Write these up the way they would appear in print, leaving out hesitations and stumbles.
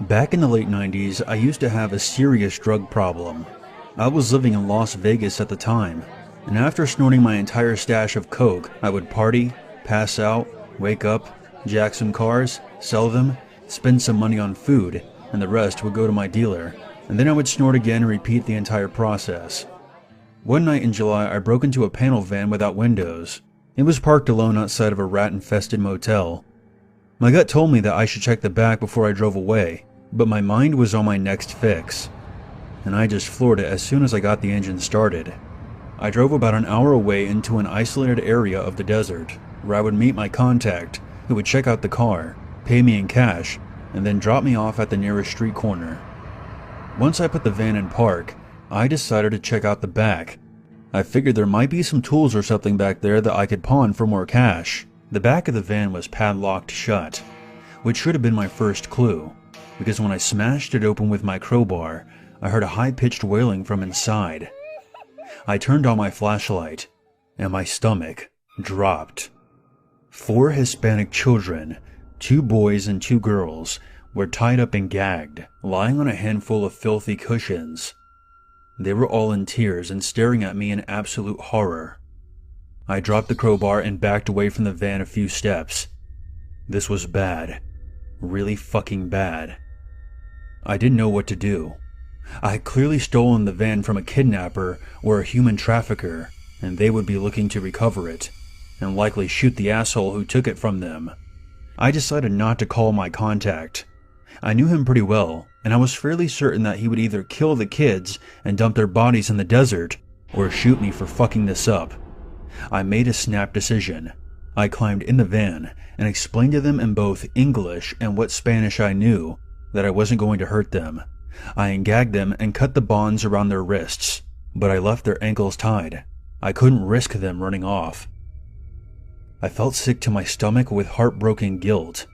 Back in the late 90s, I used to have a serious drug problem. I was living in Las Vegas at the time, and after snorting my entire stash of coke, I would party, pass out, wake up, jack some cars, sell them, spend some money on food, and the rest would go to my dealer, and then I would snort again and repeat the entire process. One night in July, I broke into a panel van without windows. It was parked alone outside of a rat-infested motel. My gut told me that I should check the back before I drove away, but my mind was on my next fix, and I just floored it as soon as I got the engine started. I drove about an hour away into an isolated area of the desert, where I would meet my contact, who would check out the car, pay me in cash, and then drop me off at the nearest street corner. Once I put the van in park, I decided to check out the back. I figured there might be some tools or something back there that I could pawn for more cash. The back of the van was padlocked shut, which should have been my first clue, because when I smashed it open with my crowbar, I heard a high-pitched wailing from inside. I turned on my flashlight, and my stomach dropped. 4 Hispanic children, 2 boys and 2 girls, were tied up and gagged, lying on a handful of filthy cushions. They were all in tears and staring at me in absolute horror. I dropped the crowbar and backed away from the van a few steps. This was bad. Really fucking bad. I didn't know what to do. I had clearly stolen the van from a kidnapper or a human trafficker, and they would be looking to recover it, and likely shoot the asshole who took it from them. I decided not to call my contact. I knew him pretty well, and I was fairly certain that he would either kill the kids and dump their bodies in the desert, or shoot me for fucking this up. I made a snap decision. I climbed in the van and explained to them in both English and what Spanish I knew that I wasn't going to hurt them. I ungagged them and cut the bonds around their wrists, but I left their ankles tied. I couldn't risk them running off. I felt sick to my stomach with heartbroken guilt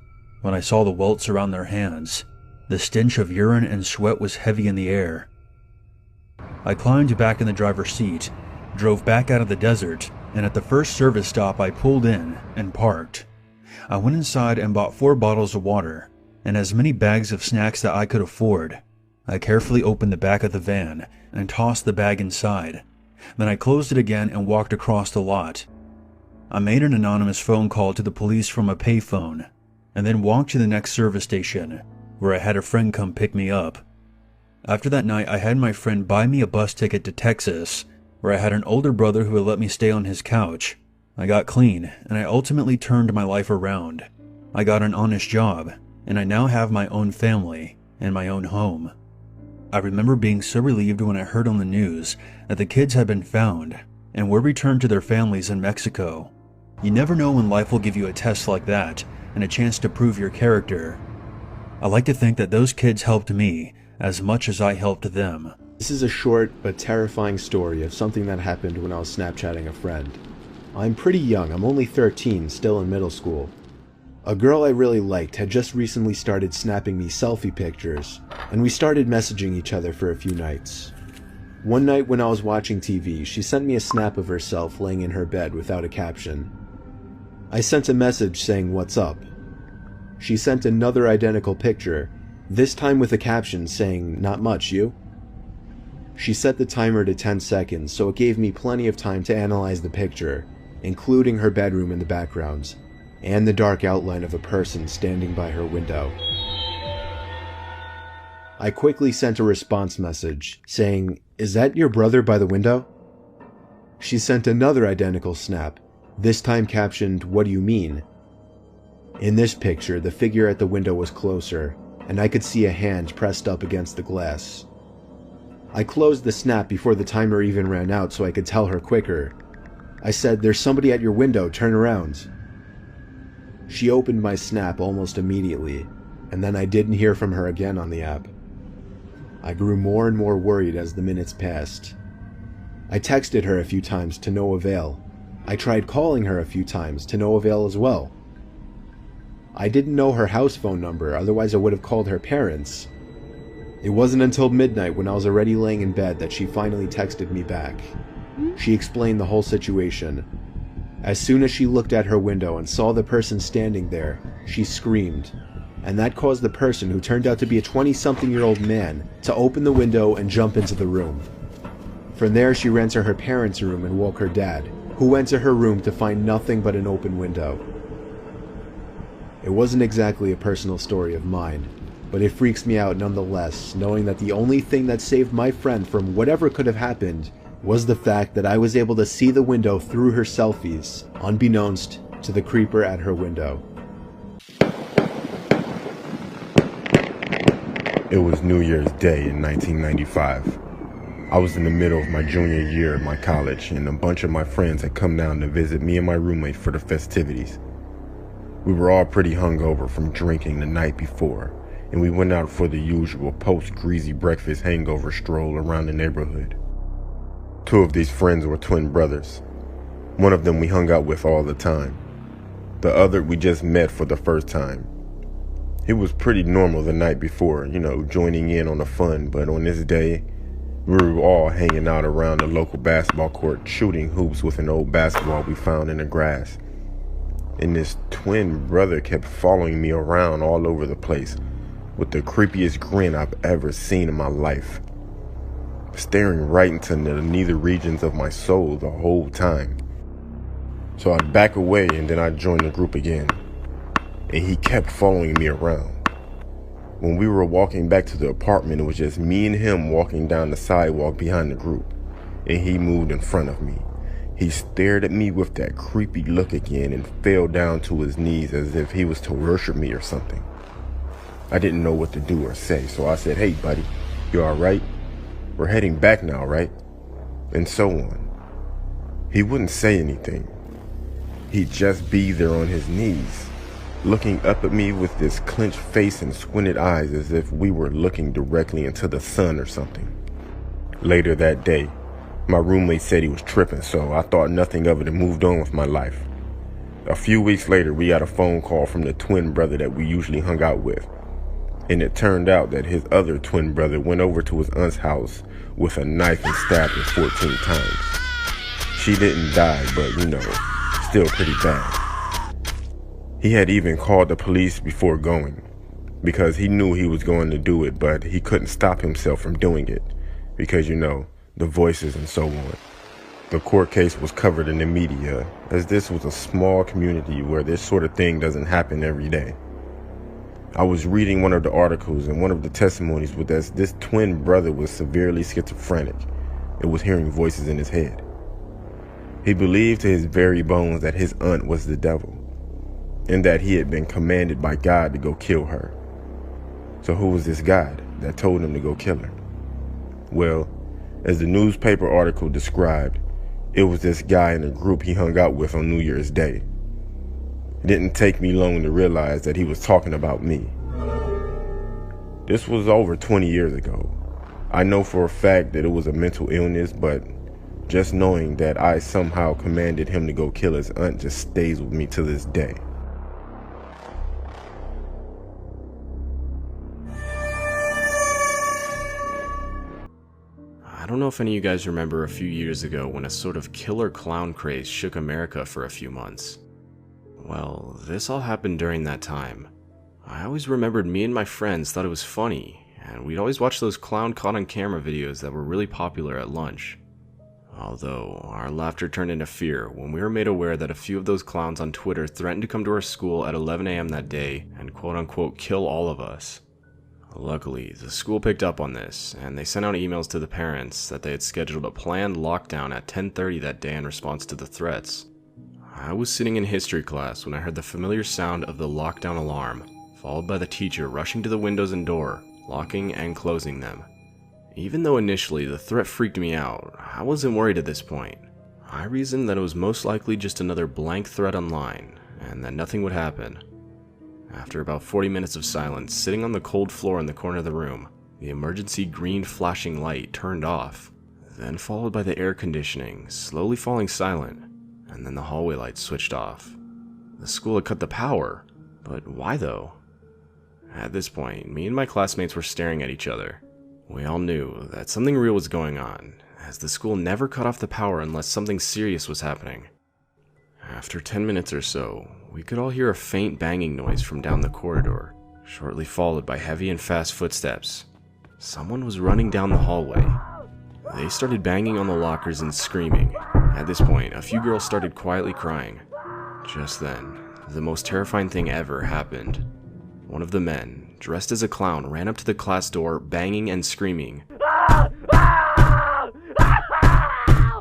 when I saw the welts around their hands. The stench of urine and sweat was heavy in the air. I climbed back in the driver's seat, drove back out of the desert, and at the first service stop I pulled in and parked. I went inside and bought 4 bottles of water and as many bags of snacks that I could afford. I carefully opened the back of the van and tossed the bag inside. Then I closed it again and walked across the lot. I made an anonymous phone call to the police from a payphone, and then walked to the next service station, where I had a friend come pick me up. After that night, I had my friend buy me a bus ticket to Texas, where I had an older brother who would let me stay on his couch. I got clean, and I ultimately turned my life around. I got an honest job, and I now have my own family and my own home. I remember being so relieved when I heard on the news that the kids had been found and were returned to their families in Mexico. You never know when life will give you a test like that and a chance to prove your character. I like to think that those kids helped me as much as I helped them. This is a short but terrifying story of something that happened when I was Snapchatting a friend. I'm pretty young, I'm only 13, still in middle school. A girl I really liked had just recently started snapping me selfie pictures, and we started messaging each other for a few nights. One night when I was watching TV, she sent me a snap of herself laying in her bed without a caption. I sent a message saying, "What's up?" She sent another identical picture, this time with a caption saying, "Not much, you?" She set the timer to 10 seconds, so it gave me plenty of time to analyze the picture, including her bedroom in the background, and the dark outline of a person standing by her window. I quickly sent a response message, saying, "Is that your brother by the window?" She sent another identical snap, this time captioned, "What do you mean?" In this picture, the figure at the window was closer, and I could see a hand pressed up against the glass. I closed the snap before the timer even ran out so I could tell her quicker. I said, "There's somebody at your window, turn around." She opened my snap almost immediately, and then I didn't hear from her again on the app. I grew more and more worried as the minutes passed. I texted her a few times to no avail. I tried calling her a few times to no avail as well. I didn't know her house phone number, otherwise I would have called her parents. It wasn't until midnight when I was already laying in bed that she finally texted me back. She explained the whole situation. As soon as she looked at her window and saw the person standing there, she screamed, and that caused the person, who turned out to be a 20-something-year-old man, to open the window and jump into the room. From there, she ran to her parents' room and woke her dad, who went to her room to find nothing but an open window. It wasn't exactly a personal story of mine, but it freaks me out nonetheless, knowing that the only thing that saved my friend from whatever could have happened was the fact that I was able to see the window through her selfies, unbeknownst to the creeper at her window. It was New Year's Day in 1995. I was in the middle of my junior year at my college, and a bunch of my friends had come down to visit me and my roommate for the festivities. We were all pretty hungover from drinking the night before, and we went out for the usual post-greasy breakfast hangover stroll around the neighborhood. Two of these friends were twin brothers. One of them we hung out with all the time. The other we just met for the first time. He was pretty normal the night before, joining in on the fun, but on this day, we were all hanging out around the local basketball court, shooting hoops with an old basketball we found in the grass. And this twin brother kept following me around all over the place with the creepiest grin I've ever seen in my life, staring right into the nether regions of my soul the whole time. So I'd back away and then I'd join the group again, and he kept following me around. When we were walking back to the apartment, it was just me and him walking down the sidewalk behind the group, and he moved in front of me. He stared at me with that creepy look again and fell down to his knees as if he was to worship me or something. I didn't know what to do or say, so I said, "Hey buddy, you alright? We're heading back now, right?" And so on. He wouldn't say anything. He'd just be there on his knees, looking up at me with this clenched face and squinted eyes as if we were looking directly into the sun or something. Later that day, my roommate said he was tripping, so I thought nothing of it and moved on with my life. A few weeks later, we got a phone call from the twin brother that we usually hung out with. And it turned out that his other twin brother went over to his aunt's house with a knife and stabbed her 14 times. She didn't die, but still pretty bad. He had even called the police before going, because he knew he was going to do it, but he couldn't stop himself from doing it, because the voices and so on. The court case was covered in the media, as this was a small community where this sort of thing doesn't happen every day. I was reading one of the articles, and one of the testimonies was that this twin brother was severely schizophrenic and was hearing voices in his head. He believed to his very bones that his aunt was the devil, and that he had been commanded by God to go kill her. So who was this God that told him to go kill her? Well, as the newspaper article described, it was this guy in a group he hung out with on New Year's Day. It didn't take me long to realize that he was talking about me. This was over 20 years ago. I know for a fact that it was a mental illness, but just knowing that I somehow commanded him to go kill his aunt just stays with me to this day. I don't know if any of you guys remember a few years ago when a sort of killer clown craze shook America for a few months. Well, this all happened during that time. I always remembered me and my friends thought it was funny, and we'd always watch those clown caught on camera videos that were really popular at lunch. Although, our laughter turned into fear when we were made aware that a few of those clowns on Twitter threatened to come to our school at 11 a.m. that day and quote-unquote kill all of us. Luckily, the school picked up on this, and they sent out emails to the parents that they had scheduled a planned lockdown at 10:30 that day in response to the threats. I was sitting in history class when I heard the familiar sound of the lockdown alarm, followed by the teacher rushing to the windows and door, locking and closing them. Even though initially the threat freaked me out, I wasn't worried at this point. I reasoned that it was most likely just another blank threat online, and that nothing would happen. After about 40 minutes of silence, sitting on the cold floor in the corner of the room, the emergency green flashing light turned off, then followed by the air conditioning slowly falling silent, and then the hallway lights switched off. The school had cut the power, but why though? At this point, me and my classmates were staring at each other. We all knew that something real was going on, as the school never cut off the power unless something serious was happening. After 10 minutes or so, we could all hear a faint banging noise from down the corridor, shortly followed by heavy and fast footsteps. Someone was running down the hallway. They started banging on the lockers and screaming. At this point, a few girls started quietly crying. Just then, the most terrifying thing ever happened. One of the men, dressed as a clown, ran up to the class door, banging and screaming.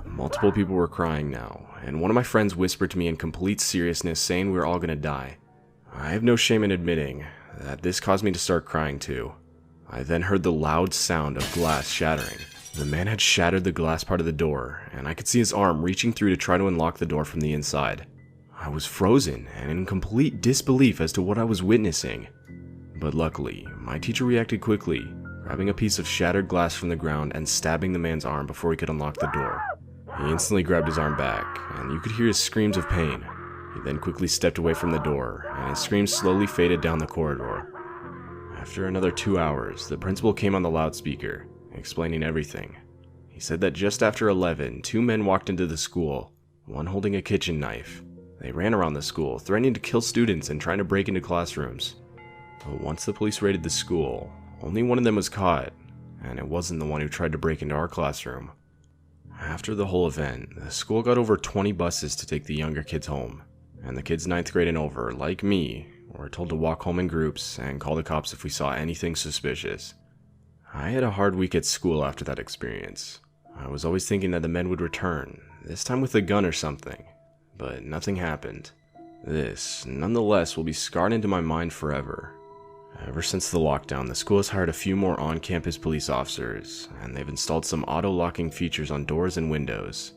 Multiple people were crying now, and one of my friends whispered to me in complete seriousness, saying we were all gonna die. I have no shame in admitting that this caused me to start crying too. I then heard the loud sound of glass shattering. The man had shattered the glass part of the door, and I could see his arm reaching through to try to unlock the door from the inside. I was frozen and in complete disbelief as to what I was witnessing. But luckily, my teacher reacted quickly, grabbing a piece of shattered glass from the ground and stabbing the man's arm before he could unlock the door. He instantly grabbed his arm back, and you could hear his screams of pain. He then quickly stepped away from the door, and his screams slowly faded down the corridor. After another 2 hours, the principal came on the loudspeaker, explaining everything. He said that just after 11, 2 men walked into the school, one holding a kitchen knife. They ran around the school, threatening to kill students and trying to break into classrooms. But once the police raided the school, only one of them was caught, and it wasn't the one who tried to break into our classroom. After the whole event, the school got over 20 buses to take the younger kids home, and the kids 9th grade and over, like me, were told to walk home in groups and call the cops if we saw anything suspicious. I had a hard week at school after that experience. I was always thinking that the men would return, this time with a gun or something, but nothing happened. This, nonetheless, will be scarred into my mind forever. Ever since the lockdown, the school has hired a few more on-campus police officers, and they've installed some auto-locking features on doors and windows.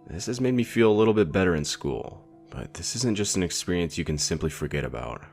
This has made me feel a little bit better in school, but this isn't just an experience you can simply forget about.